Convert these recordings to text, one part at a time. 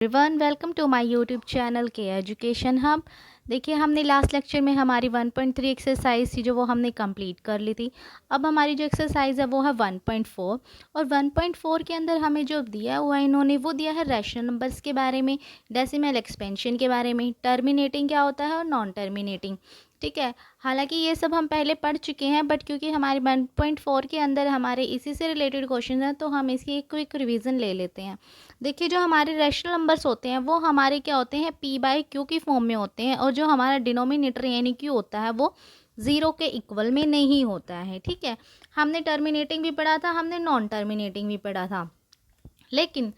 Everyone welcome to my YouTube channel K education hub. देखिए हमने last lecture में हमारी 1.3 एक्सरसाइज थी जो वो हमने कंप्लीट कर ली थी। अब हमारी जो एक्सरसाइज है वो है 1.4 और 1.4 के अंदर हमें जो दिया हुआ है इन्होंने वो दिया है रैशनल नंबर्स के बारे में, डेसिमल एक्सपेंशन के बारे में, टर्मिनेटिंग क्या होता है और नॉन टर्मिनेटिंग। ठीक है, हालांकि ये सब हम पहले पढ़ चुके हैं बट क्योंकि हमारे 1.4 के अंदर हमारे इसी से रिलेटेड क्वेश्चन हैं तो हम इसकी एक क्विक रिवीजन ले लेते हैं। देखिए जो हमारे रैशनल नंबर्स होते हैं वो हमारे क्या होते हैं, पी बाई क्यू की फॉर्म में होते हैं और जो हमारा डिनोमिनेटर यानी क्यू होता है वो ज़ीरो के इक्वल में नहीं होता है। ठीक है, हमने टर्मिनेटिंग भी पढ़ा था, हमने नॉन टर्मिनेटिंग भी पढ़ा था, लेकिन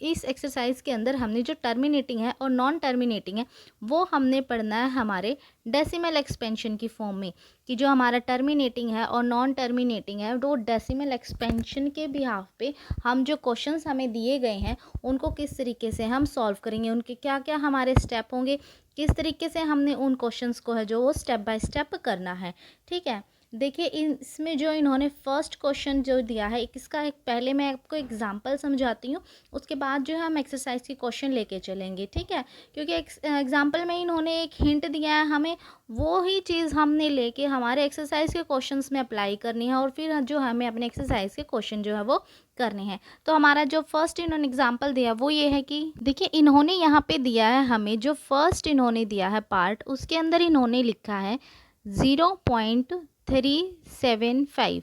इस एक्सरसाइज के अंदर हमने जो टर्मिनेटिंग है और नॉन टर्मिनेटिंग है वो हमने पढ़ना है हमारे डेसिमल एक्सपेंशन की फॉर्म में, कि जो हमारा टर्मिनेटिंग है और नॉन टर्मिनेटिंग है वो डेसिमल एक्सपेंशन के बिहाफ पे हम जो क्वेश्चंस हमें दिए गए हैं उनको किस तरीके से हम सॉल्व करेंगे, उनके क्या क्या हमारे स्टेप होंगे, किस तरीके से हमने उन क्वेश्चंस को है जो वो स्टेप बाय स्टेप करना है। ठीक है, देखिए इसमें जो इन्होंने फर्स्ट क्वेश्चन जो दिया है इसका एक पहले मैं आपको एग्जांपल समझाती हूँ, उसके बाद जो है हम एक्सरसाइज की क्वेश्चन लेके चलेंगे। ठीक है, क्योंकि एग्जांपल में इन्होंने एक हिंट दिया है, हमें वो ही चीज़ हमने लेके हमारे एक्सरसाइज के क्वेश्चंस में अप्लाई करनी है और फिर जो हमें अपने एक्सरसाइज के क्वेश्चन जो है वो करने हैं। तो हमारा जो फर्स्ट इन्होंने एग्जाम्पल दिया वो ये है कि देखिए इन्होंने यहाँ पे दिया है हमें जो फर्स्ट इन्होंने दिया है पार्ट, उसके अंदर इन्होंने लिखा है 0.375।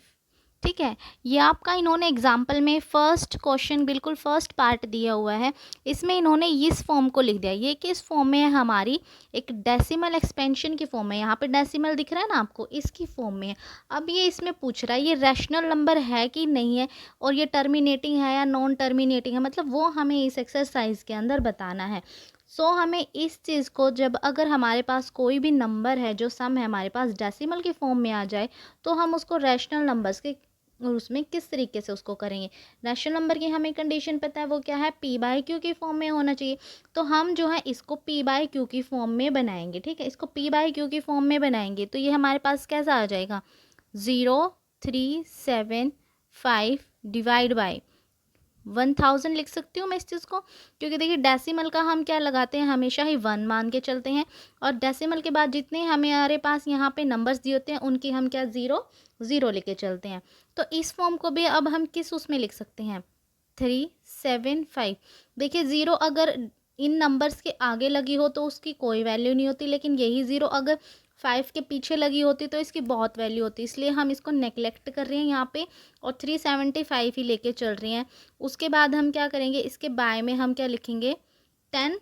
ठीक है, ये आपका इन्होंने एग्जाम्पल में फर्स्ट क्वेश्चन बिल्कुल फर्स्ट पार्ट दिया हुआ है, इसमें इन्होंने इस फॉर्म को लिख दिया। ये किस फॉर्म में है, हमारी एक डेसिमल एक्सपेंशन की फॉर्म में, यहाँ पे डेसिमल दिख रहा है ना आपको, इसकी फॉर्म में है। अब ये इसमें पूछ रहा है ये रैशनल नंबर है कि नहीं है और ये टर्मिनेटिंग है या नॉन टर्मिनेटिंग है, मतलब वो हमें इस एक्सरसाइज के अंदर बताना है। हमें इस चीज़ को जब अगर हमारे पास कोई भी नंबर है जो सम है हमारे पास डेसिमल की फॉर्म में आ जाए तो हम उसको रैशनल नंबर्स के उसमें किस तरीके से उसको करेंगे। रैशनल नंबर की हमें कंडीशन पता है वो क्या है, पी बाई क्यू की फॉर्म में होना चाहिए। तो हम जो है इसको पी बाई क्यू की फॉर्म में बनाएंगे। ठीक है, इसको पी बाई क्यू की फॉर्म में बनाएंगे तो ये हमारे पास कैसा आ जाएगा, 0.375 डिवाइड बाई 1000 लिख सकती हूँ मैं इस चीज़ को, क्योंकि देखिए डेसिमल का हम क्या लगाते हैं, हमेशा ही 1 मान के चलते हैं और डेसिमल के बाद जितने हमारे पास यहाँ पे नंबर्स दिए होते हैं उनकी हम क्या 0 लेके चलते हैं। तो इस फॉर्म को भी अब हम किस उसमें लिख सकते हैं, 375। देखिए 0 अगर इन नंबर्स के आगे लगी हो तो उसकी कोई वैल्यू नहीं होती, लेकिन यही 0 अगर 5 के पीछे लगी होती तो इसकी बहुत वैल्यू होती, इसलिए हम इसको नेगलेक्ट कर रहे हैं यहाँ पे और 375 ही लेके चल रहे हैं। उसके बाद हम क्या करेंगे, इसके बाय में हम क्या लिखेंगे 10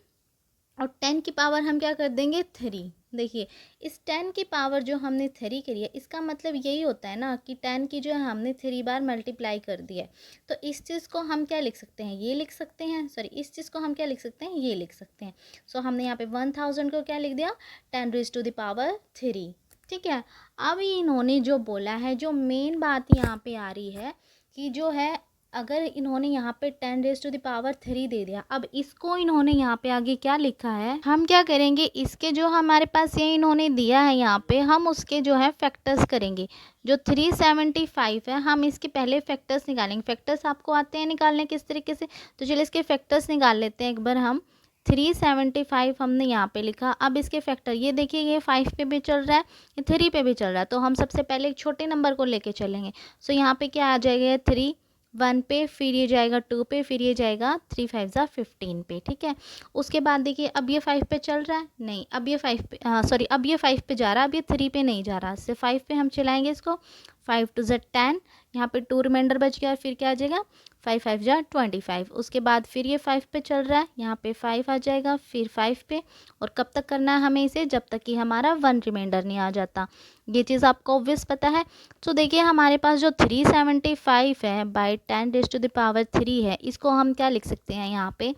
और 10 की पावर हम क्या कर देंगे 3। देखिए इस 10 की पावर जो हमने 3 करी है इसका मतलब यही होता है ना कि 10 की जो है हमने 3 बार मल्टीप्लाई कर दिया है। तो इस चीज़ को हम क्या लिख सकते हैं, ये लिख सकते हैं, सॉरी इस चीज़ को हम क्या लिख सकते हैं, ये लिख सकते हैं। हमने यहाँ पे 1000 को क्या लिख दिया, 10⁻³ ठीक है। अब इन्होंने जो बोला है, जो मेन बात यहाँ पे आ रही है कि जो है अगर इन्होंने यहाँ पे 10⁻³ दे दिया, अब इसको इन्होंने यहाँ पे आगे क्या लिखा है, हम क्या करेंगे, इसके जो हमारे पास ये इन्होंने दिया है यहाँ पे हम उसके जो है फैक्टर्स करेंगे। जो 375 है हम इसके पहले फैक्टर्स निकालेंगे। फैक्टर्स आपको आते हैं निकालने किस तरीके से, तो चलिए इसके फैक्टर्स निकाल लेते हैं एक बार हम। 375 हमने यहाँ पे लिखा, अब इसके फैक्टर ये देखिए ये 5 पे भी चल रहा है, ये 3 पे भी चल रहा है, तो हम सबसे पहले एक छोटे नंबर को लेके चलेंगे। यहाँ पे क्या आ जाएगा, 3 1 पे, फिर ये जाएगा 2 पे, फिर ये जाएगा 3 5 जा 15 पे। ठीक है, उसके बाद देखिए अब ये 5 पे चल रहा है, नहीं अब ये 5 पे सॉरी अब ये 5 पे जा रहा है, अब ये 3 पे नहीं जा रहा, सिर्फ 5 पे हम चलाएंगे इसको। 5 2 ज़ा 10, यहाँ पे 2 रिमाइंडर बच गया, फिर क्या आ जाएगा 5 5 जा 25। उसके बाद फिर ये 5 पे चल रहा है, यहाँ पे 5 आ जाएगा, फिर 5 पे, और कब तक करना है हमें इसे, जब तक कि हमारा 1 रिमाइंडर नहीं आ जाता। ये चीज़ आपको ऑब्वियस पता है। तो देखिए हमारे पास जो 375 है बाई 10⁻³ है, इसको हम क्या लिख सकते हैं यहाँ पे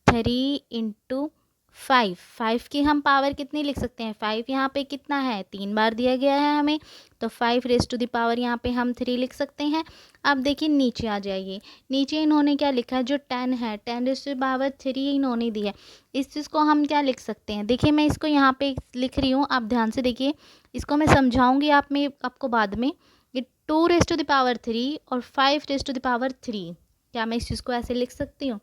3 × 5। 5 की हम पावर कितनी लिख सकते हैं, 5 यहाँ पे कितना है 3 बार दिया गया है हमें, तो 5⁻³ यहाँ पे हम 3 लिख सकते हैं। अब देखिए नीचे आ जाइए, नीचे इन्होंने क्या लिखा है, जो 10 है 10⁻³ इन्होंने दिया है, इस चीज़ को हम क्या लिख सकते हैं। देखिए मैं इसको यहाँ पे लिख रही हूँ, आप ध्यान से देखिए, इसको मैं समझाऊंगी आपको बाद में। ये 2⁻³ और 5⁻³, क्या मैं इस चीज़ को ऐसे लिख सकती हूँ,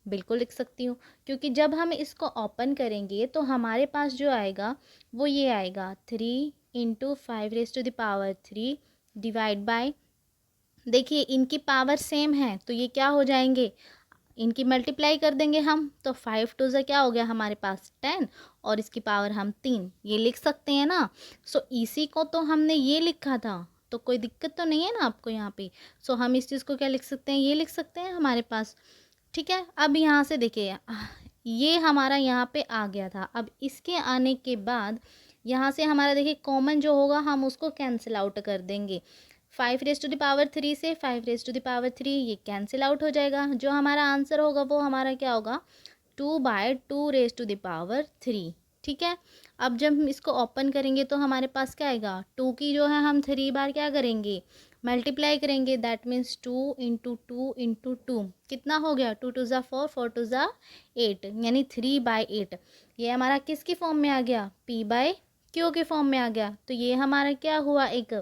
बिल्कुल लिख सकती हूँ, क्योंकि जब हम इसको ओपन करेंगे तो हमारे पास जो आएगा वो ये आएगा 3 इंटू 5⁻³ डिवाइड बाय, देखिए इनकी पावर सेम है तो ये क्या हो जाएंगे, इनकी मल्टीप्लाई कर देंगे हम, तो 5 टू ज़ा क्या हो गया हमारे पास 10, और इसकी पावर हम 3 ये लिख सकते हैं ना। सो इसी को तो हमने ये लिखा था, तो कोई दिक्कत तो नहीं है ना आपको यहाँ पे। सो हम इस चीज़ को क्या लिख सकते हैं, ये लिख सकते हैं हमारे पास। ठीक है, अब यहाँ से देखिए ये हमारा यहाँ पे आ गया था। अब इसके आने के बाद यहाँ से हमारा देखिए कॉमन जो होगा हम उसको कैंसिल आउट कर देंगे। 5⁻³ से 5⁻³ ये कैंसिल आउट हो जाएगा। जो हमारा आंसर होगा वो हमारा क्या होगा, 2/2⁻3। ठीक है, अब जब हम इसको ओपन करेंगे तो हमारे पास क्या आएगा, 2 की जो है हम 3 बार क्या करेंगे, मल्टीप्लाई करेंगे। दैट मीन्स 2 इंटू 2 इंटू 2 कितना हो गया, 2 टू ज़ा 4, 4 टू ज़ा 8, यानी 3/8। ये हमारा किसकी फॉर्म में आ गया, P/Q के फॉर्म में आ गया। तो ये हमारा क्या हुआ, एक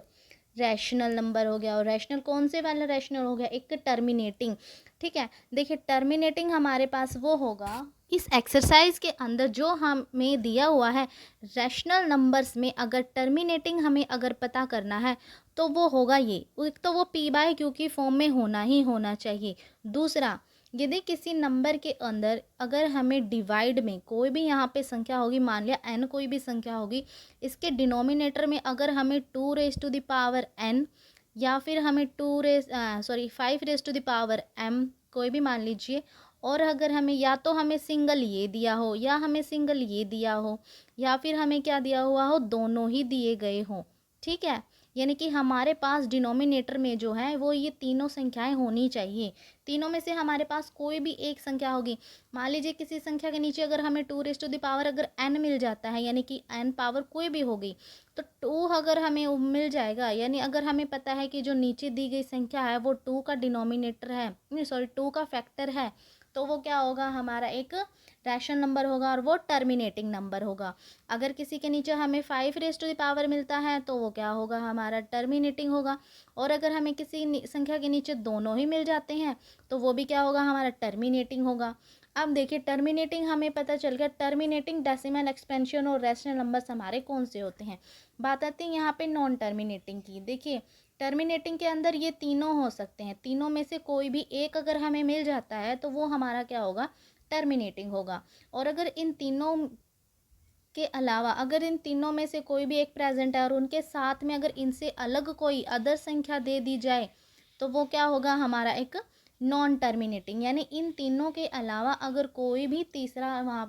रैशनल नंबर हो गया। और रैशनल कौन से वाला रैशनल हो गया, एक टर्मिनेटिंग। ठीक है, देखिए टर्मिनेटिंग हमारे पास वो होगा इस एक्सरसाइज के अंदर जो हमें दिया हुआ है, रैशनल नंबर्स में अगर टर्मिनेटिंग हमें अगर पता करना है तो वो होगा ये, एक तो वो P/Q की फॉर्म में होना ही होना चाहिए। दूसरा, यदि किसी नंबर के अंदर अगर हमें डिवाइड में कोई भी यहाँ पे संख्या होगी, मान लिया n कोई भी संख्या होगी, इसके डिनोमिनेटर में अगर हमें 2⁻n या फिर हमें 5⁻m कोई भी मान लीजिए, और अगर हमें या तो हमें सिंगल ये दिया हो या हमें सिंगल ये दिया हो या फिर हमें क्या दिया हुआ हो, दोनों ही दिए गए हों। ठीक है, यानी कि हमारे पास डिनोमिनेटर में जो है वो ये तीनों संख्याएं होनी चाहिए। तीनों में से हमारे पास कोई भी एक संख्या होगी। मान लीजिए किसी संख्या के नीचे अगर हमें 2⁻n अगर n मिल जाता है, यानी कि n पावर कोई भी होगी, तो 2 अगर हमें मिल जाएगा, यानी अगर हमें पता है कि जो नीचे दी गई संख्या है वो 2 का डिनोमिनेटर है, नहीं सॉरी 2 का फैक्टर है, तो वो क्या होगा, हमारा एक रैशनल नंबर होगा और वो टर्मिनेटिंग नंबर होगा। अगर किसी के नीचे हमें 5 मिलता है तो वो क्या होगा, हमारा टर्मिनेटिंग होगा। और अगर हमें किसी संख्या के नीचे दोनों ही मिल जाते हैं तो वो भी क्या होगा, हमारा टर्मिनेटिंग होगा। अब देखिए टर्मिनेटिंग हमें पता चल गया, टर्मिनेटिंग, डेसिमल, एक्सपेंशन और रैशनल नंबर्स हमारे कौन से होते हैं। बात आती है यहाँ पे नॉन टर्मिनेटिंग की। देखिए टर्मिनेटिंग के अंदर ये तीनों हो सकते हैं, तीनों में से कोई भी एक अगर हमें मिल जाता है तो वो हमारा क्या होगा, टर्मिनेटिंग होगा। और अगर इन तीनों के अलावा अगर इन तीनों में से कोई भी एक प्रेजेंट है और उनके साथ में अगर इनसे अलग कोई अदर संख्या दे दी जाए तो वो क्या होगा, हमारा एक नॉन टर्मिनेटिंग। यानी इन तीनों के अलावा अगर कोई भी तीसरा वहाँ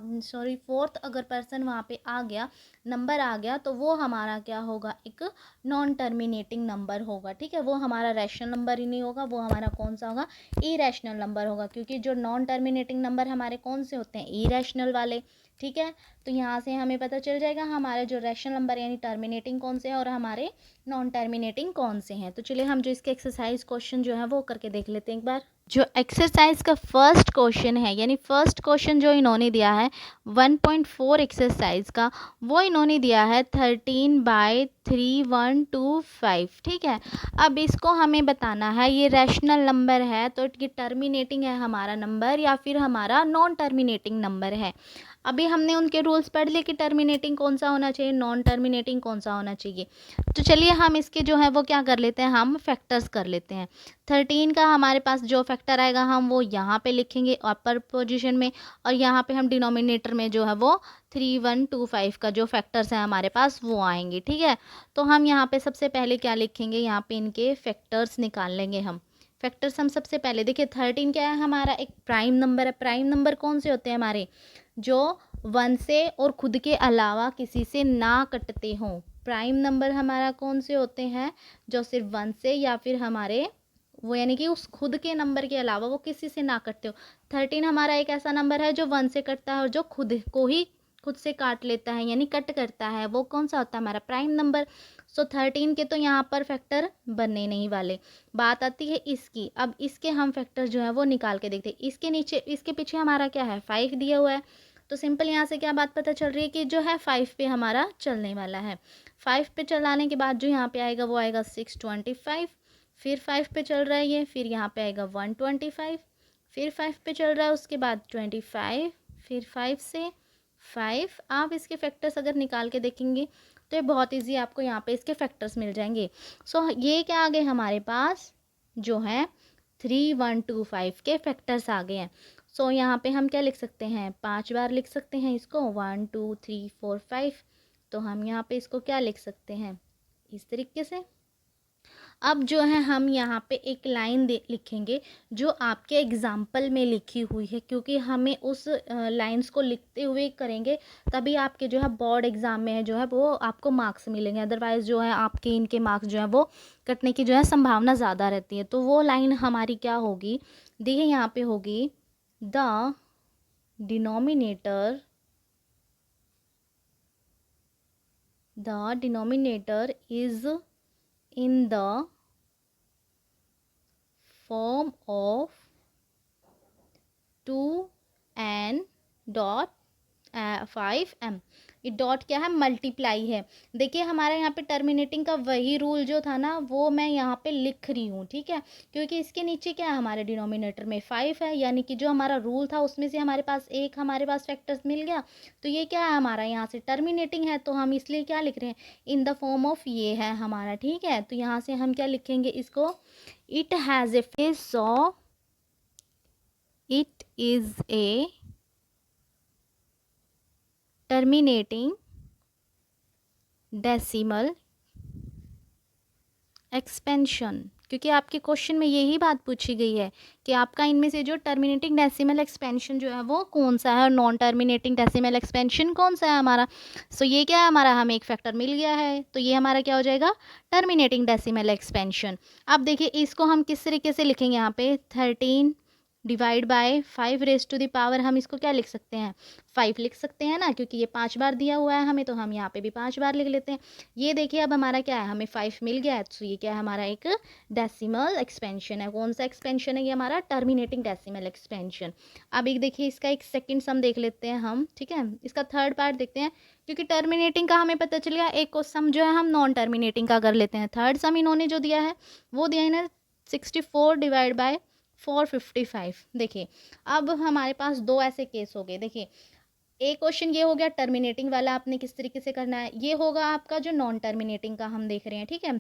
फोर्थ अगर पर्सन वहाँ पे आ गया, नंबर आ गया, तो वो हमारा क्या होगा, एक नॉन टर्मिनेटिंग नंबर होगा। ठीक है, वो हमारा रैशनल नंबर ही नहीं होगा, वो हमारा कौन सा होगा, इरैशनल नंबर होगा, क्योंकि जो नॉन टर्मिनेटिंग नंबर हमारे कौन से होते हैं, इरैशनल वाले। ठीक है, तो यहाँ से हमें पता चल जाएगा हमारे जो रैशनल नंबर यानी टर्मिनेटिंग कौन से हैं और हमारे नॉन टर्मिनेटिंग कौन से हैं। तो चलिए हम जो इसके एक्सरसाइज क्वेश्चन जो है वो करके देख लेते हैं एक बार। जो एक्सरसाइज का फर्स्ट क्वेश्चन है, यानी फर्स्ट क्वेश्चन जो इन्होंने दिया है 1.4 एक्सरसाइज का, वो इन्होंने दिया है 13/3125। ठीक है, अब इसको हमें बताना है ये रैशनल नंबर है तो ये टर्मिनेटिंग है हमारा नंबर या फिर हमारा नॉन टर्मिनेटिंग नंबर है। अभी हमने उनके रूल्स पढ़ लिए कि टर्मिनेटिंग कौन सा होना चाहिए, नॉन टर्मिनेटिंग कौन सा होना चाहिए। तो चलिए हम इसके जो है वो क्या कर लेते हैं, हम फैक्टर्स कर लेते हैं। 13 का हमारे पास जो फैक्टर आएगा हम वो यहाँ पे लिखेंगे अपर पोजीशन में, और यहाँ पे हम डिनोमिनेटर में जो है वो 3125 का जो फैक्टर्स हैं हमारे पास वो आएंगे। ठीक है, तो हम यहाँ पे सबसे पहले क्या लिखेंगे, यहाँ पे इनके फैक्टर्स निकाल लेंगे हम। फैक्टर्स हम सबसे पहले देखिए 13 क्या है, हमारा एक प्राइम नंबर है। प्राइम नंबर कौन से होते हैं हमारे, जो 1 से और खुद के अलावा किसी से ना कटते हों। प्राइम नंबर हमारा कौन से होते हैं, जो सिर्फ 1 से या फिर हमारे वो यानी कि उस खुद के नंबर के अलावा वो किसी से ना कटते हो। 13 हमारा एक ऐसा नंबर है जो 1 से कटता है और जो खुद से काट लेता है यानी कट करता है, वो कौन सा होता है, हमारा प्राइम नंबर। सो 13 के तो यहाँ पर फैक्टर बनने नहीं वाले। बात आती है इसकी, अब इसके हम फैक्टर जो है वो निकाल के देखते हैं। इसके नीचे इसके पीछे हमारा क्या है, 5 दिया हुआ है, तो सिंपल यहाँ से क्या बात पता चल रही है कि जो है 5 पे हमारा चलने वाला है। 5 पे चलाने के बाद जो यहाँ पे आएगा वो आएगा 625, फिर 5 पे चल रहा है ये, फिर यहाँ पे आएगा 125, फिर 5 पे चल रहा है, उसके बाद 25, फिर 5 से 5। आप इसके फैक्टर्स अगर निकाल के देखेंगे तो ये बहुत इजी आपको यहाँ पे इसके फैक्टर्स मिल जाएंगे। सो ये क्या आ गए हमारे पास जो है 3, 1, 2, 5 के फैक्टर्स आ गए हैं। सो यहाँ पे हम क्या लिख सकते हैं, 5 बार लिख सकते हैं इसको, 1, 2, 3, 4, 5। तो हम यहाँ पे इसको क्या लिख सकते हैं इस तरीके से। अब जो है हम यहाँ पे एक लाइन लिखेंगे जो आपके एग्जाम्पल में लिखी हुई है, क्योंकि हमें उस लाइंस को लिखते हुए करेंगे तभी आपके जो है बोर्ड एग्ज़ाम में है जो है वो आपको मार्क्स मिलेंगे। अदरवाइज़ जो है आपके इनके मार्क्स जो है वो कटने की जो है संभावना ज़्यादा रहती है। तो वो लाइन हमारी क्या होगी, देखिए यहाँ पे होगी the denominator is in the form of 2n dot 5m। ये डॉट क्या है, मल्टीप्लाई है। देखिए हमारा यहाँ पे टर्मिनेटिंग का वही रूल जो था ना वो मैं यहाँ पे लिख रही हूँ, ठीक है, क्योंकि इसके नीचे क्या है हमारे डिनोमिनेटर में 5 है, यानी कि जो हमारा रूल था उसमें से हमारे पास एक हमारे पास फैक्टर्स मिल गया। तो ये क्या है हमारा यहाँ से टर्मिनेटिंग है, तो हम इसलिए क्या लिख रहे हैं इन द फॉर्म ऑफ, ये है हमारा, ठीक है। तो यहाँ से हम क्या लिखेंगे इसको, it has a face, so it is a terminating decimal expansion, क्योंकि आपके क्वेश्चन में यही बात पूछी गई है कि आपका इनमें से जो टर्मिनेटिंग डेसिमल एक्सपेंशन जो है वो कौन सा है और नॉन टर्मिनेटिंग डेसिमल एक्सपेंशन कौन सा है हमारा। सो ये क्या है हमारा, हमें एक फैक्टर मिल गया है, तो ये हमारा क्या हो जाएगा टर्मिनेटिंग डेसिमल एक्सपेंशन। अब देखिए इसको हम किस तरीके से लिखेंगे, यहाँ पे 13 divide by 5 raise to the power, हम इसको क्या लिख सकते हैं 5 लिख सकते हैं ना, क्योंकि ये 5 बार दिया हुआ है हमें, तो हम यहाँ पे भी 5 बार लिख लेते हैं। ये देखिए अब हमारा क्या है, हमें 5 मिल गया है, तो ये क्या है हमारा एक डेसिमल एक्सपेंशन है। कौन सा एक्सपेंशन है ये हमारा टर्मिनेटिंग डेसिमल एक्सपेंशन। अब एक देखिए इसका एक सेकंड सम देख लेते हैं हम, ठीक है, इसका थर्ड पार्ट देखते हैं, क्योंकि टर्मिनेटिंग का हमें पता चल गया, एक सम जो है हम नॉन टर्मिनेटिंग का कर लेते हैं। थर्ड सम इन्होंने जो दिया है वो दिया है ना 64 डिवाइड बाय 455। देखिए अब हमारे पास दो ऐसे केस हो गए। देखिए एक क्वेश्चन ये हो गया टर्मिनेटिंग वाला, आपने किस तरीके से करना है, ये होगा आपका जो नॉन टर्मिनेटिंग का हम देख रहे हैं, ठीक है।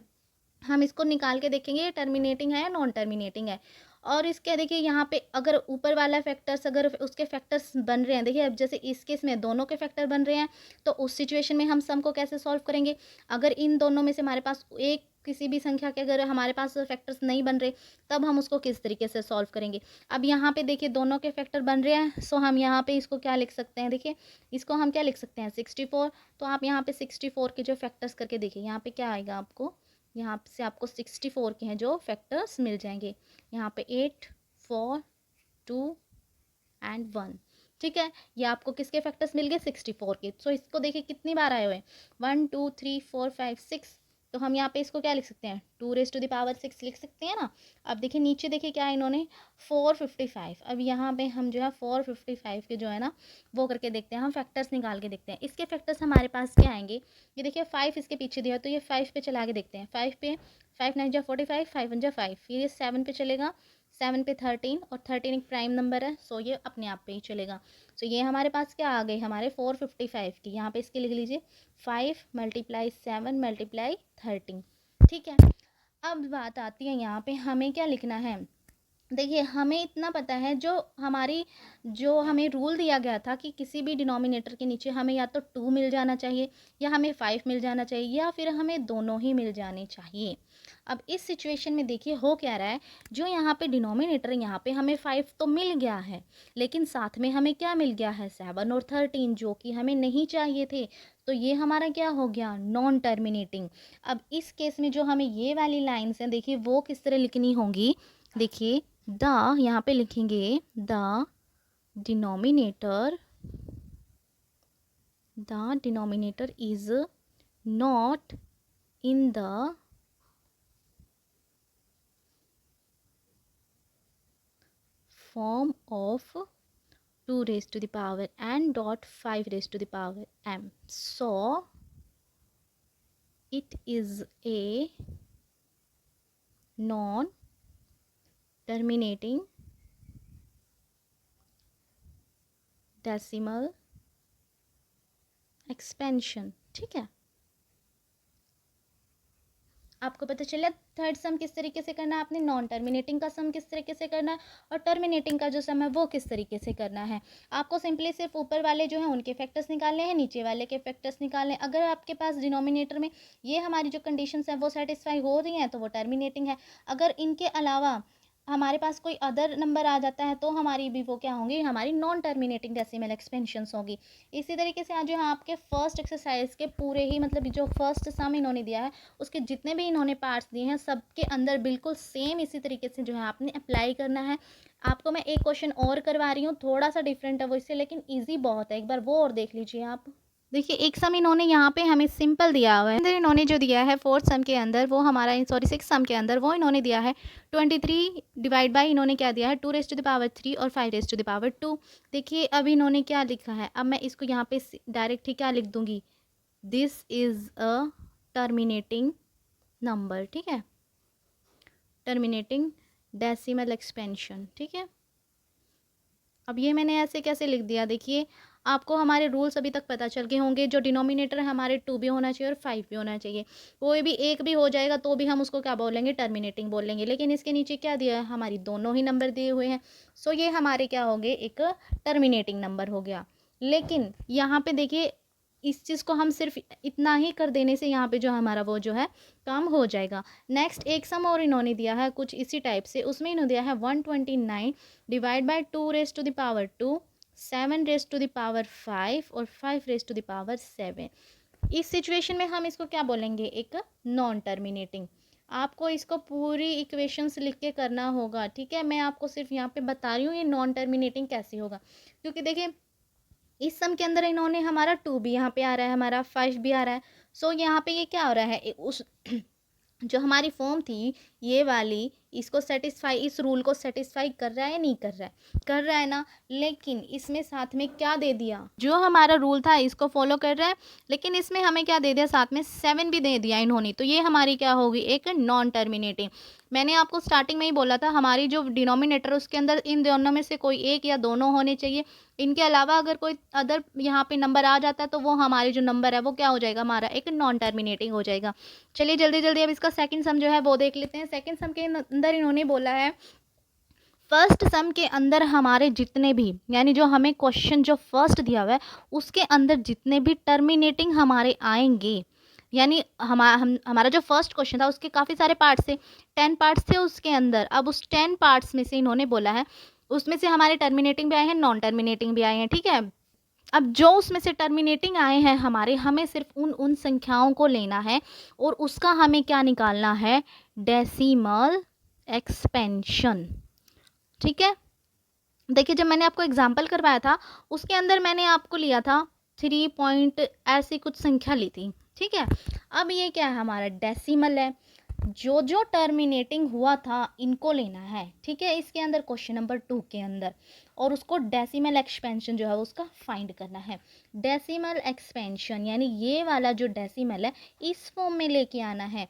हम इसको निकाल के देखेंगे ये टर्मिनेटिंग है या नॉन टर्मिनेटिंग है। और इसके देखिए यहाँ पे अगर ऊपर वाला फैक्टर्स अगर उसके फैक्टर्स बन रहे हैं, देखिए अब जैसे इस केस में दोनों के फैक्टर बन रहे हैं, तो उस सिचुएशन में हम सम को कैसे सॉल्व करेंगे। अगर इन दोनों में से हमारे पास एक किसी भी संख्या के अगर हमारे पास फैक्टर्स नहीं बन रहे, तब हम उसको किस तरीके से सॉल्व करेंगे। अब यहाँ पे देखिए दोनों के फैक्टर बन रहे हैं, सो हम यहाँ पे इसको क्या लिख सकते हैं, देखिए इसको हम क्या लिख सकते हैं 64। तो आप यहाँ पे 64 के जो फैक्टर्स करके देखिए, यहाँ पे क्या आएगा आपको, यहाँ से आपको 64 के हैं जो फैक्टर्स मिल जाएंगे। यहाँ पे 8, 4, 2 एंड 1, ठीक है। ये आपको किसके फैक्टर्स मिल गए 64 के। सो इसको देखिए कितनी बार आए हुए हैं 1, 2, 3, 4, 5, 6। तो हम यहाँ पे इसको क्या लिख सकते हैं 2 रेज टू द पावर 6 लिख सकते हैं ना। अब देखिए नीचे देखिए क्या है इन्होंने 455। अब यहाँ पे हम जो है 455 के जो है ना वो करके देखते हैं, हम फैक्टर्स निकाल के देखते हैं। इसके फैक्टर्स हमारे पास क्या आएंगे, ये देखिए 5 इसके पीछे दिया, तो ये 5 पे चला के देखते हैं। 5 पे 5 9 जा 45, 5 1 जा 5, फिर ये 7 पे चलेगा, 7 पे 13, और 13 एक प्राइम नंबर है, सो ये अपने आप पे ही चलेगा। सो ये हमारे पास क्या आ गई हमारे 455 की, यहाँ पे इसके लिख लीजिए 5 मल्टीप्लाई 7 मल्टीप्लाई 13, ठीक है। अब बात आती है यहाँ पे हमें क्या लिखना है। देखिए हमें इतना पता है जो हमें रूल दिया गया था कि किसी भी डिनोमिनेटर के नीचे हमें या तो 2 मिल जाना चाहिए या हमें 5 मिल जाना चाहिए या फिर हमें दोनों ही मिल जाने चाहिए। अब इस सिचुएशन में देखिए हो क्या रहा है, जो यहाँ पे डिनोमिनेटर यहाँ पे हमें 5 तो मिल गया है, लेकिन साथ में हमें क्या मिल गया है 7 और 13 जो कि हमें नहीं चाहिए थे। तो ये हमारा क्या हो गया नॉन टर्मिनेटिंग। अब इस केस में जो हमें ये वाली लाइन्स हैं देखिए वो किस तरह लिखनी होंगी, देखिए द यहाँ पे लिखेंगे the denominator is not in the form of 2 raised to the power n dot 5 raised to the power m, so it is a non terminating decimal expansion. ठीक है, आपको पता चला थर्ड सम किस तरीके से करना है, आपने नॉन टर्मिनेटिंग का सम किस तरीके से करना है और टर्मिनेटिंग का जो सम है वो किस तरीके से करना है। आपको सिंपली सिर्फ ऊपर वाले जो हैं उनके फैक्टर्स निकालने हैं, नीचे वाले के फैक्टर्स निकालने हैं। अगर आपके पास डिनोमिनेटर में ये हमारी जो कंडीशंस हैं वो सेटिस्फाई हो रही हैं तो वो टर्मिनेटिंग है। अगर इनके अलावा हमारे पास कोई अदर नंबर आ जाता है तो हमारी भी वो क्या होंगी, हमारी नॉन टर्मिनेटिंग डेसिमल एक्सपेंशंस होगी। इसी तरीके से आज जो है आपके फर्स्ट एक्सरसाइज के पूरे ही मतलब जो फर्स्ट सम इन्होंने दिया है उसके जितने भी इन्होंने पार्ट्स दिए हैं सबके अंदर बिल्कुल सेम इसी तरीके से जो है आपने अप्लाई करना है। आपको मैं एक क्वेश्चन और करवा रही हूँ, थोड़ा सा डिफरेंट है वो इससे, लेकिन ईजी बहुत है, एक बार वो और देख लीजिए आप। देखिए एक सम इन्होंने यहाँ पे हमें सिंपल दिया हुआ है, अंदर इन्होंने जो दिया है फोर्थ सम के अंदर वो हमारा सॉरी सिक्स सम के अंदर वो इन्होंने दिया है 23 डिवाइड बाई इन्होंने क्या दिया है 2⁻³ और 5⁻²। देखिए अब इन्होंने क्या लिखा है, अब मैं इसको यहाँ पे डायरेक्ट ही क्या लिख दूंगी, this is a terminating number. ठीक है, टर्मिनेटिंग डेसिमल एक्सपेंशन। ठीक है, अब ये मैंने ऐसे कैसे लिख दिया, देखिए आपको हमारे रूल्स अभी तक पता चल गए होंगे। जो डिनोमिनेटर है हमारे 2 भी होना चाहिए और 5 भी होना चाहिए। कोई भी एक भी हो जाएगा तो भी हम उसको क्या बोलेंगे, टर्मिनेटिंग बोलेंगे। लेकिन इसके नीचे क्या दिया है, हमारी दोनों ही नंबर दिए हुए हैं, सो ये हमारे क्या हो गए, एक टर्मिनेटिंग नंबर हो गया। लेकिन यहाँ पे देखिए इस चीज़ को हम सिर्फ इतना ही कर देने से यहाँ पे जो हमारा वो जो है काम हो जाएगा। नेक्स्ट एक सम और इन्होंने दिया है कुछ इसी टाइप से, उसमें इन्होंने दिया है 129 डिवाइड बाई 2⁻², 7⁻5 और 5⁻7। इस सिचुएशन में हम इसको क्या बोलेंगे, एक नॉन टर्मिनेटिंग। आपको इसको पूरी इक्वेशंस लिख के करना होगा। ठीक है, मैं आपको सिर्फ यहाँ पे बता रही हूँ ये नॉन टर्मिनेटिंग कैसे होगा, क्योंकि देखिए इस सम के अंदर इन्होंने हमारा 2 भी यहाँ पे आ रहा है, हमारा 5 भी आ रहा है। सो यहाँ पे ये क्या हो रहा है, उस जो हमारी फॉर्म थी ये वाली, इसको सेटिस्फाई, इस रूल को सेटिस्फाई कर रहा है नहीं कर रहा है, कर रहा है ना। लेकिन इसमें साथ में क्या दे दिया, जो हमारा रूल था इसको फॉलो कर रहा है, लेकिन इसमें हमें क्या दे दिया, साथ में 7 भी दे दिया इन्होंने, तो ये हमारी क्या होगी, एक नॉन टर्मिनेटिंग। मैंने आपको स्टार्टिंग में ही बोला था हमारी जो डिनोमिनेटर उसके अंदर इन दोनों में से कोई एक या दोनों होने चाहिए। इनके अलावा अगर कोई अदर यहाँ पे नंबर आ जाता है तो वो हमारे जो नंबर है वो क्या हो जाएगा, हमारा एक नॉन टर्मिनेटिंग हो जाएगा। चलिए जल्दी जल्दी अब इसका सेकंड सम जो है वो देख लेते हैं। सेकंड सम के अंदर इन्होंने बोला है फर्स्ट सम के अंदर हमारे जितने भी, यानी जो हमें क्वेश्चन जो फर्स्ट दिया हुआ है उसके अंदर जितने भी टर्मिनेटिंग हमारे आएंगे, यानी हमारा जो फर्स्ट क्वेश्चन था उसके काफ़ी सारे पार्ट्स थे, 10 पार्ट्स थे उसके अंदर। अब उस 10 पार्ट्स में से इन्होंने बोला है उसमें से हमारे टर्मिनेटिंग भी आए हैं, नॉन टर्मिनेटिंग भी आए हैं। ठीक है, अब जो उसमें से टर्मिनेटिंग आए हैं हमारे, हमें सिर्फ उन संख्याओं को लेना है और उसका हमें क्या निकालना है, डेसिमल एक्सपेंशन। ठीक है, देखिए जब मैंने आपको एग्जाम्पल करवाया था उसके अंदर मैंने आपको लिया था 3 पॉइंट ऐसी कुछ संख्या ली थी। ठीक है, अब ये क्या है, हमारा डेसिमल है, जो जो टर्मिनेटिंग हुआ था इनको लेना है। ठीक है, इसके अंदर क्वेश्चन नंबर 2 के अंदर, और उसको डेसिमल एक्सपेंशन जो है उसका फाइंड करना है। डेसिमल एक्सपेंशन यानी ये वाला जो डेसिमल है इस फॉर्म में लेके आना है।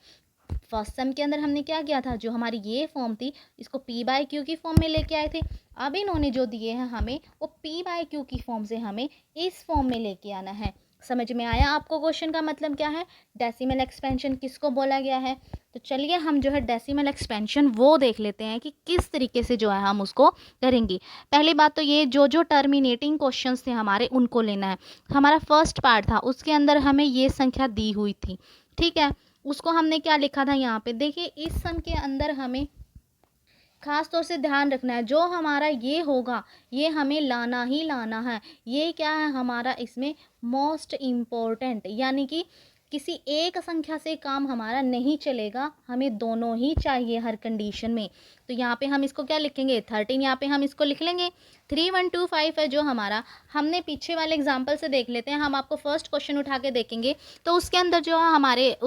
फर्स्ट सम के अंदर हमने क्या किया था, जो हमारी ये फॉर्म थी इसको p/q की फॉर्म में लेके आए थे। अब इन्होंने जो दिए हैं हमें वो p/q की फॉर्म से हमें इस फॉर्म में लेके आना है। समझ में आया आपको क्वेश्चन का मतलब क्या है, डेसिमल एक्सपेंशन किसको बोला गया है। तो चलिए हम जो है डेसिमल एक्सपेंशन वो देख लेते हैं कि किस तरीके से जो है हम उसको करेंगे। पहली बात तो ये जो जो टर्मिनेटिंग क्वेश्चंस थे हमारे उनको लेना है। हमारा फर्स्ट पार्ट था उसके अंदर हमें ये संख्या दी हुई थी। ठीक है, उसको हमने क्या लिखा था यहाँ पे, देखिए इस सम के अंदर हमें खास तौर से ध्यान रखना है जो हमारा ये होगा ये हमें लाना ही लाना है। ये क्या है हमारा इसमें मोस्ट इम्पोर्टेंट, यानी कि किसी एक संख्या से काम हमारा नहीं चलेगा, हमें दोनों ही चाहिए हर कंडीशन में। तो यहाँ पे हम इसको क्या लिखेंगे, 13 यहाँ पे हम इसको लिख लेंगे। 3125 है जो हमारा, हमने पीछे वाले एग्जाम्पल से देख लेते हैं। हम आपको फर्स्ट क्वेश्चन उठा के देखेंगे तो उसके अंदर जो हमारे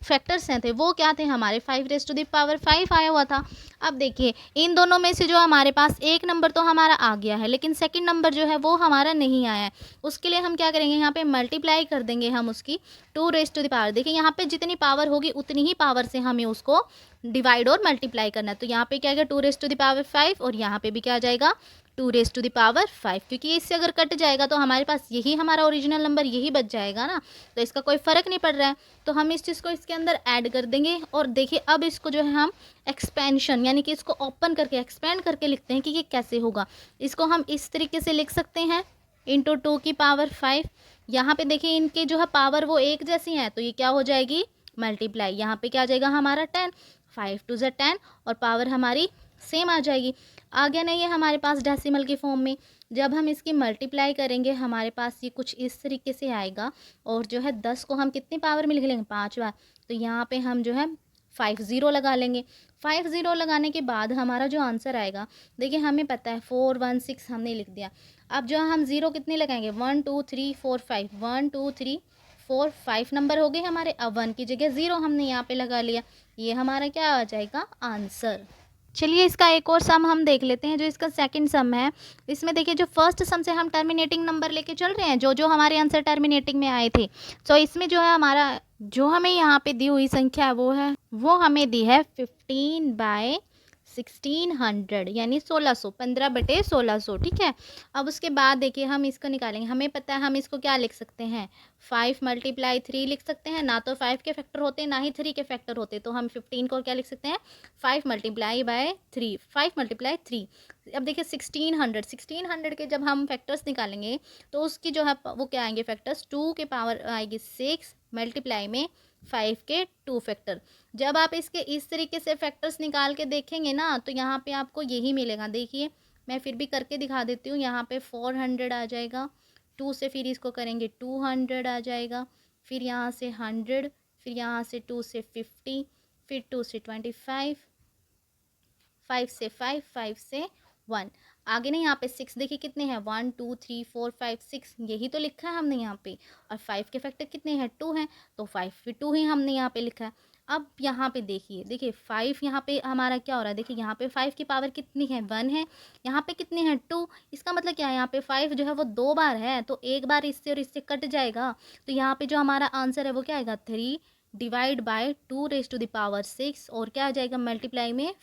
फैक्टर्स हैं थे वो क्या थे, हमारे 5⁻5 आया हुआ था। अब देखिए इन दोनों में से जो हमारे पास एक नंबर तो हमारा आ गया है लेकिन सेकंड नंबर जो है वो हमारा नहीं आया है। उसके लिए हम क्या करेंगे, यहाँ पे मल्टीप्लाई कर देंगे हम उसकी 2⁻। देखिए यहाँ पे जितनी पावर होगी उतनी ही पावर से हमें उसको डिवाइड और मल्टीप्लाई करना है। तो यहाँ पे क्या आएगा 2⁻5 और यहाँ पे भी क्या आ जाएगा 2⁵ क्योंकि इससे अगर कट जाएगा तो हमारे पास यही हमारा ओरिजिनल नंबर यही बच जाएगा ना, तो इसका कोई फ़र्क नहीं पड़ रहा है। तो हम इस चीज़ को इसके अंदर ऐड कर देंगे और देखिए अब इसको जो है हम एक्सपेंशन यानी कि इसको ओपन करके एक्सपेंड करके लिखते हैं कि ये कैसे होगा। इसको हम इस तरीके से लिख सकते हैं इंटू 2⁵। यहाँ पे देखिए इनके जो है पावर वो एक जैसी हैं, तो ये क्या हो जाएगी मल्टीप्लाई। यहाँ पे क्या आ जाएगा हमारा 10, 5 2 ज़ा 10 और पावर हमारी सेम आ जाएगी। आ गया नहीं है हमारे पास डेसिमल की फॉर्म में। जब हम इसकी मल्टीप्लाई करेंगे हमारे पास ये कुछ इस तरीके से आएगा और जो है 10 को हम कितनी पावर में लिख लेंगे 5 बार, तो यहाँ पे हम जो है 50 लगा लेंगे। 50 लगाने के बाद हमारा जो आंसर आएगा, देखिए हमें पता है 416 हमने लिख दिया। अब जो हम ज़ीरो कितने लगाएंगे 1 2 3 4 5, 1 2 3 4 5 नंबर हो गए हमारे। अब 1 की जगह 0 हमने यहाँ पे लगा लिया, ये हमारा क्या आ जाएगा आंसर। चलिए इसका एक और सम हम देख लेते हैं, जो इसका सेकंड सम है। इसमें देखिए जो फर्स्ट सम से हम टर्मिनेटिंग नंबर लेके चल रहे हैं, जो जो हमारे आंसर टर्मिनेटिंग में आए थे, तो इसमें जो है हमारा जो हमें यहाँ पे दी हुई संख्या वो हमें दी है 15/1600 यानी 1600, 15/1600। ठीक है। अब उसके बाद देखिए हम इसको निकालेंगे। हमें पता है हम इसको क्या लिख सकते हैं 5 × 3 लिख सकते हैं। ना तो 5 के फैक्टर होते ना ही 3 के फैक्टर होते, तो हम 15 को क्या लिख सकते हैं 5 × 3, 5 × 3। अब देखिए 1600 के जब हम फैक्टर्स निकालेंगे तो उसकी जो है वो क्या आएंगे फैक्टर्स, 2 के पावर आएगी 6 मल्टीप्लाई में 5 के 2 फैक्टर। जब आप इसके इस तरीके से फैक्टर्स निकाल के देखेंगे ना तो यहाँ पे आपको यही मिलेगा। देखिए मैं फिर भी करके दिखा देती हूँ। यहाँ पे 400 आ जाएगा, 2 से फिर इसको करेंगे 200 आ जाएगा, फिर यहाँ से 100, फिर यहाँ से 2 से 50, फिर 2 से 25, 5 से 5, 5 से 1। आगे ना यहाँ पे 6 देखिए कितने हैं 1 2 3 4 5 6, यही तो लिखा है हमने यहाँ पे। और 5 के फैक्टर कितने हैं 2 हैं, तो 5 फिर 2 ही हमने यहाँ पे लिखा है। अब यहाँ पे देखिए 5 यहाँ पे हमारा क्या हो रहा है, देखिए यहाँ पे 5 की पावर कितनी है 1 है, यहाँ पे कितने हैं 2। इसका मतलब क्या है यहाँ पे 5 जो है वो 2 बार है, तो एक बार इससे और इससे कट जाएगा। तो यहाँ पे जो हमारा आंसर है वो क्या आएगा 3/2⁶ और क्या आ जाएगा मल्टीप्लाई में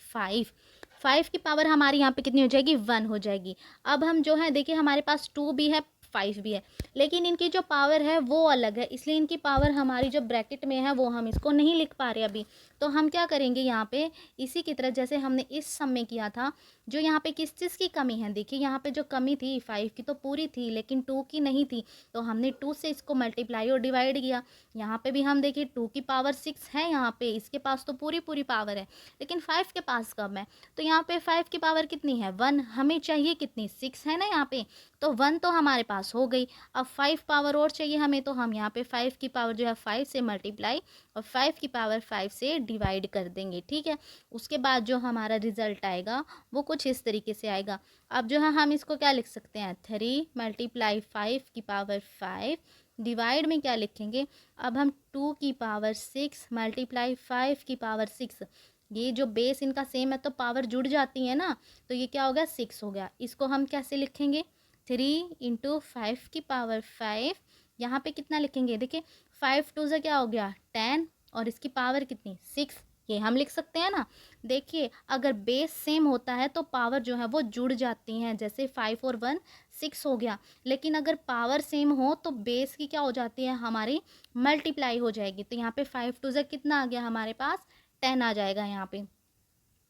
5 की पावर हमारी यहाँ पे कितनी हो जाएगी 1 हो जाएगी। अब हम जो है देखिए हमारे पास 2 भी है 5 भी है, लेकिन इनकी जो पावर है वो अलग है, इसलिए इनकी पावर हमारी जो ब्रैकेट में है वो हम इसको नहीं लिख पा रहे अभी। तो हम क्या करेंगे यहाँ पे इसी की तरह जैसे हमने इस सम में किया था, जो यहाँ पे किस चीज़ की कमी है, देखिए यहाँ पे जो कमी थी 5 की तो पूरी थी लेकिन 2 की नहीं थी, तो हमने 2 से इसको मल्टीप्लाई और डिवाइड किया। यहाँ पे भी हम देखिए 2 की पावर 6 है, यहाँ पे इसके पास तो पूरी पूरी पावर है, लेकिन 5 के पास कम है। तो यहाँ पे 5 की पावर कितनी है 1, हमें चाहिए कितनी 6 है ना यहाँ पे, तो 1 तो हमारे पास हो गई। अब 5 पावर और चाहिए हमें, तो हम यहाँ पे 5 की पावर जो है 5 से मल्टीप्लाई और 5 की पावर 5 से डिवाइड कर देंगे। ठीक है। उसके बाद जो हमारा रिजल्ट आएगा वो कुछ इस तरीके से आएगा। अब जो है हम इसको क्या लिख सकते हैं 3 × 5 की पावर 5 डिवाइड में क्या लिखेंगे, अब हम 2 की पावर 6 मल्टीप्लाई 5 की पावर 6। ये जो बेस इनका सेम है तो पावर जुड़ जाती है ना, तो ये क्या हो गया 6 हो गया। इसको हम कैसे लिखेंगे 3 × 5 की पावर 5, यहाँ पे कितना लिखेंगे देखिए 5 2 से क्या हो गया 10 और इसकी पावर कितनी 6, ये हम लिख सकते हैं ना। देखिए अगर बेस सेम होता है तो पावर जो है वो जुड़ जाती हैं, जैसे 5 और 1 6 हो गया, लेकिन अगर पावर सेम हो तो बेस की क्या हो जाती है हमारी मल्टीप्लाई हो जाएगी। तो यहाँ पे 5 2 से कितना आ गया हमारे पास 10 आ जाएगा यहाँ पे।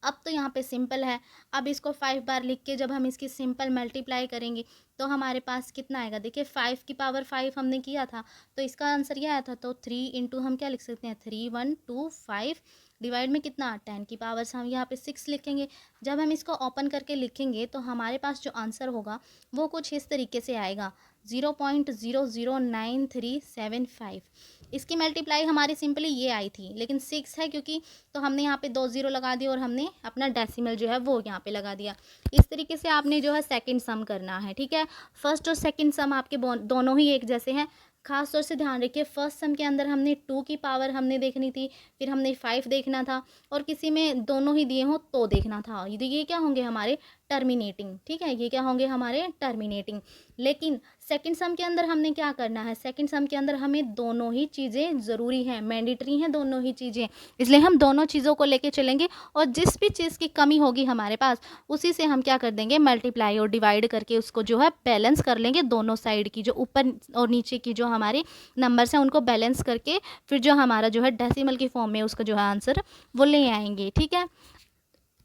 अब तो यहाँ पे सिंपल है। अब इसको 5 बार लिख के जब हम इसकी सिंपल मल्टीप्लाई करेंगे तो हमारे पास कितना आएगा, देखिए 5 की पावर 5 हमने किया था तो इसका आंसर ये आया था, तो 3 इंटू हम क्या लिख सकते हैं 3 1 2 5 डिवाइड में कितना 10 की पावर से हम यहाँ पे 6 लिखेंगे। जब हम इसको ओपन करके लिखेंगे तो हमारे पास जो आंसर होगा वो कुछ इस तरीके से आएगा 0.009375। इसकी मल्टीप्लाई हमारी सिंपली ये आई थी, लेकिन 6 है क्योंकि, तो हमने यहाँ पे 2 0 लगा दिया और हमने अपना डेसिमल जो है वो यहाँ पे लगा दिया। इस तरीके से आपने जो है सेकंड सम करना है। ठीक है। फर्स्ट और सेकंड सम आपके दोनों ही एक जैसे हैं। खास तौर से ध्यान रखिए फर्स्ट सम के अंदर हमने 2 की पावर हमने देखनी थी, फिर हमने 5 देखना था, और किसी में दोनों ही दिए हों तो देखना था। ये क्या होंगे हमारे टर्मिनेटिंग, ठीक है, ये क्या होंगे हमारे टर्मिनेटिंग। लेकिन सेकंड सम के अंदर हमने क्या करना है, सेकंड सम के अंदर हमें दोनों ही चीज़ें ज़रूरी हैं, मैंडेटरी हैं दोनों ही चीज़ें, इसलिए हम दोनों चीज़ों को लेके चलेंगे और जिस भी चीज़ की कमी होगी हमारे पास उसी से हम क्या कर देंगे, मल्टीप्लाई और डिवाइड करके उसको जो है बैलेंस कर लेंगे, दोनों साइड की जो ऊपर और नीचे की जो हमारे नंबर्स हैं उनको बैलेंस करके फिर जो हमारा जो है डेसिमल की फॉर्म में उसका जो है आंसर वो ले आएंगे, ठीक है।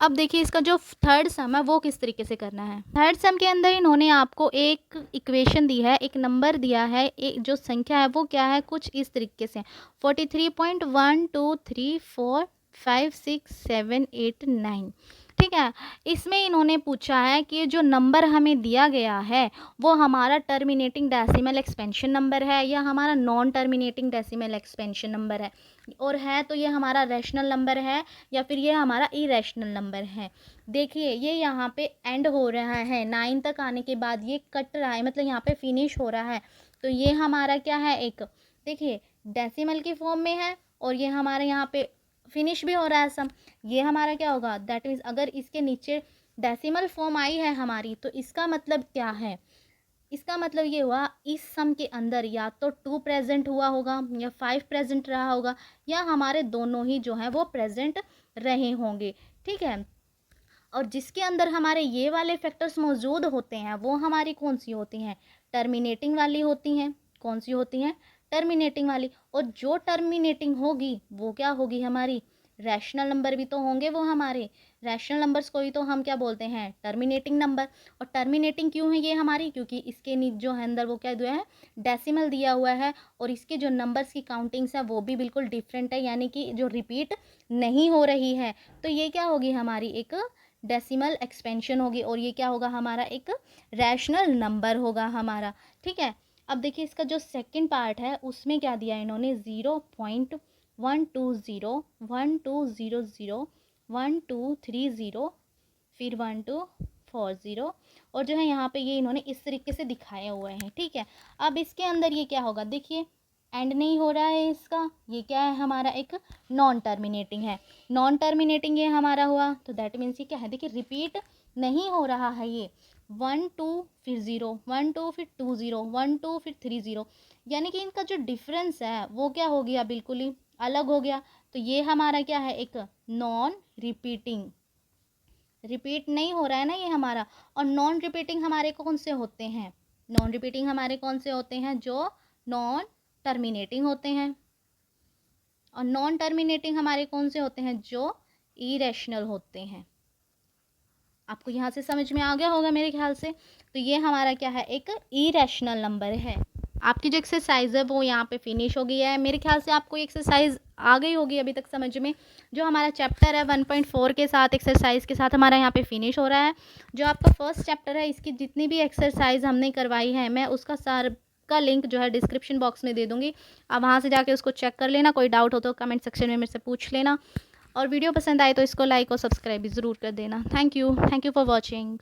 अब देखिए इसका जो थर्ड सम है वो किस तरीके से करना है। थर्ड सम के अंदर इन्होंने आपको एक इक्वेशन दी है, एक नंबर दिया है, एक जो संख्या है वो क्या है, कुछ इस तरीके से 43.123456789, ठीक है। इसमें इन्होंने पूछा है कि जो नंबर हमें दिया गया है वो हमारा टर्मिनेटिंग डेसिमल एक्सपेंशन नंबर है या हमारा non terminating decimal expansion number है, और है तो ये हमारा रैशनल नंबर है या फिर ये हमारा इरेशनल नंबर है। देखिए ये यहाँ पे एंड हो रहा है 9 तक आने के बाद ये कट रहा है, मतलब यहाँ पे फिनिश हो रहा है, तो ये हमारा क्या है, एक देखिए डेसिमल की फॉर्म में है और ये हमारे यहाँ पे फिनिश भी हो रहा है सम। ये हमारा क्या होगा, दैट मीन्स अगर इसके नीचे डेसिमल फॉर्म आई है हमारी तो इसका मतलब क्या है, इसका मतलब ये हुआ इस सम के अंदर या तो 2 प्रेजेंट हुआ होगा या 5 प्रेजेंट रहा होगा या हमारे दोनों ही जो है वो प्रेजेंट रहे होंगे, ठीक है। और जिसके अंदर हमारे ये वाले फैक्टर्स मौजूद होते हैं वो हमारी कौन सी होती हैं, टर्मिनेटिंग वाली होती हैं। कौन सी होती हैं, टर्मिनेटिंग वाली। और जो टर्मिनेटिंग होगी वो क्या होगी, हमारी रैशनल नंबर भी तो होंगे वो हमारे, रैशनल नंबर्स को ही तो हम क्या बोलते हैं, टर्मिनेटिंग नंबर। और टर्मिनेटिंग क्यों है ये हमारी, क्योंकि इसके जो है अंदर वो क्या दिया है, डेसिमल दिया हुआ है और इसके जो नंबर्स की काउंटिंग्स है वो भी बिल्कुल डिफरेंट है, यानी कि जो रिपीट नहीं हो रही है। तो ये क्या होगी हमारी एक डेसिमल एक्सपेंशन होगी और ये क्या होगा हमारा एक रैशनल नंबर होगा हमारा, ठीक है। अब देखिए इसका जो सेकंड पार्ट है उसमें क्या दिया इन्होंने, 0.120 फिर 1240 और जो है यहाँ पे ये इन्होंने इस तरीके से दिखाए हुए हैं, ठीक है। अब इसके अंदर ये क्या होगा, देखिए एंड नहीं हो रहा है इसका, ये क्या है हमारा एक नॉन टर्मिनेटिंग है। नॉन टर्मिनेटिंग ये हमारा हुआ तो दैट मीन्स ये क्या है, देखिए रिपीट नहीं हो रहा है, ये 1 2 फिर 0 1 2 फिर 2 0 1 2 फिर 3 0, यानी कि इनका जो डिफरेंस है वो क्या हो गया, बिल्कुल ही अलग हो गया। तो ये हमारा क्या है, एक नॉन रिपीटिंग, रिपीट नहीं हो रहा है ना ये हमारा। और नॉन रिपीटिंग हमारे कौन से होते हैं, नॉन रिपीटिंग हमारे कौन से होते हैं, जो नॉन टर्मिनेटिंग होते हैं। और नॉन टर्मिनेटिंग हमारे कौन से होते हैं, जो इरेशनल होते हैं। आपको यहाँ से समझ में आ गया होगा मेरे ख्याल से। तो ये हमारा क्या है, एक इरेशनल नंबर है। आपकी जो एक्सरसाइज है वो यहाँ पे फिनिश हो गई है। मेरे ख्याल से आपको एक्सरसाइज आ गई होगी अभी तक समझ में। जो हमारा चैप्टर है 1.4 के साथ एक्सरसाइज के साथ हमारा यहाँ पे फिनिश हो रहा है। जो आपका फर्स्ट चैप्टर है इसकी जितनी भी एक्सरसाइज हमने करवाई है मैं उसका सार का लिंक जो है डिस्क्रिप्शन बॉक्स में दे दूँगी, आप वहाँ से जाके उसको चेक कर लेना। कोई डाउट हो तो कमेंट सेक्शन में मेरे से पूछ लेना। और वीडियो पसंद आए तो इसको लाइक और सब्सक्राइब भी ज़रूर कर देना। Thank you for watching.